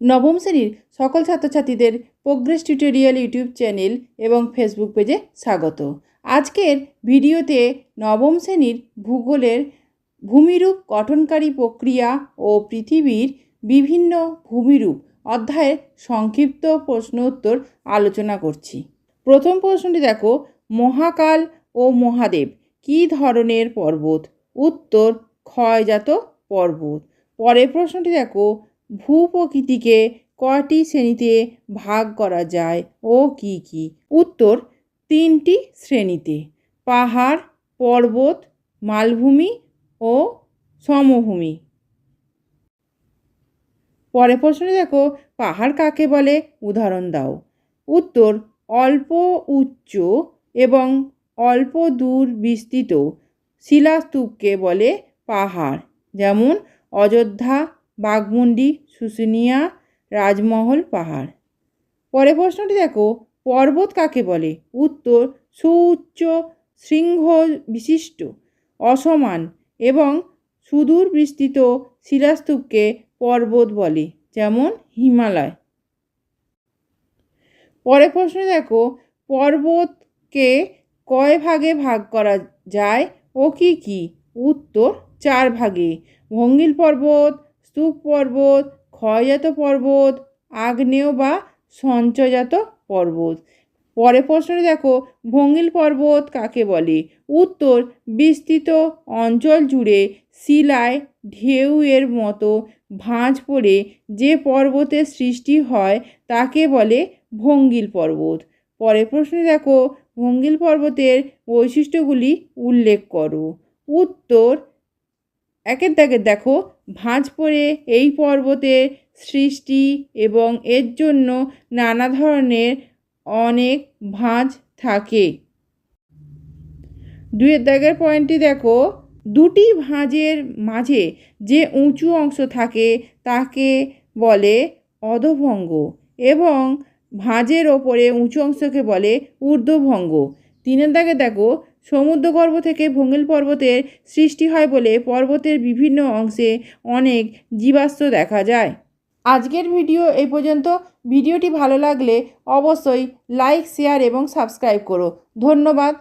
নবম শ্রেণীর সকল ছাত্রছাত্রীদের প্রোগ্রেস টিউটোরিয়াল ইউটিউব চ্যানেল এবং ফেসবুক পেজে স্বাগত। আজকের ভিডিওতে নবম শ্রেণীর ভূগোলের ভূমিরূপ গঠনকারী প্রক্রিয়া ও পৃথিবীর বিভিন্ন ভূমিরূপ অধ্যায়ের সংক্ষিপ্ত প্রশ্ন উত্তর আলোচনা করছি। প্রথম প্রশ্নটি দেখো, মহাকাল ও মহাদেব কী ধরনের পর্বত? উত্তর, ক্ষয়জাত পর্বত। পরের প্রশ্নটি দেখো, ভূপ্রকৃতিকে কয়টি শ্রেণীতে ভাগ করা যায় ও কি কি? উত্তর, 3টি শ্রেণীতে: পাহাড়, পর্বত, মালভূমি ও সমভূমি। পরের প্রশ্নটি দেখো, পাহাড় কাকে বলে? উদাহরণ দাও। উত্তর, অল্প উচ্চ এবং অল্প দূর বিস্তৃত শিলাস্তূপকে বলে পাহাড়, যেমন অযোধ্যা, বাঘমুন্ডি, শুশুনিয়া, রাজমহল পাহাড়। পরের প্রশ্নটি দেখো, পর্বত কাকে বলে? উত্তর, সুউচ্চ শৃঙ্গ বিশিষ্ট অসমান এবং সুদূর বিস্তৃত শিলাস্তূপকে পর্বত বলে, যেমন হিমালয়। পরের প্রশ্ন দেখো, পর্বতকে কয় ভাগে ভাগ করা যায় ও কি কি? উত্তর, 4 ভাগে: ভঙ্গিল পর্বত, স্তূপ পর্বত, ক্ষয়জাত পর্বত, আগ্নেয় বা সঞ্চয়জাত পর্বত। পরের প্রশ্নটি দেখো, ভঙ্গিল পর্বত কাকে বলে? উত্তর, বিস্তৃত অঞ্চল জুড়ে শিলায় ঢেউয়ের মতো ভাঁজ পড়ে যে পর্বতের সৃষ্টি হয় তাকে বলে ভঙ্গিল পর্বত। পরের প্রশ্নে দেখো, ভঙ্গিল পর্বতের বৈশিষ্ট্যগুলি উল্লেখ করো। উত্তর, একের দাগে দেখো, ভাঁজ পড়ে এই পর্বতের সৃষ্টি এবং এর জন্য নানা ধরনের অনেক ভাঁজ থাকে। 2 দাগের পয়েন্টটি দেখো, দুটি ভাঁজের মাঝে যে উঁচু অংশ থাকে তাকে বলে অধোভঙ্গ এবং ভাঁজের ওপরে উঁচু অংশকে বলে ঊর্ধ্বভঙ্গ। 3 দাগে দেখো, সমুদ্রগর্ভ থেকে ভঙ্গিল পর্বতের সৃষ্টি হয় বলে পর্বতের বিভিন্ন অংশে অনেক জীবাশ্ম দেখা যায়। আজকের ভিডিও এই পর্যন্ত। ভিডিওটি ভালো লাগলে অবশ্যই লাইক, শেয়ার এবং সাবস্ক্রাইব করো। ধন্যবাদ।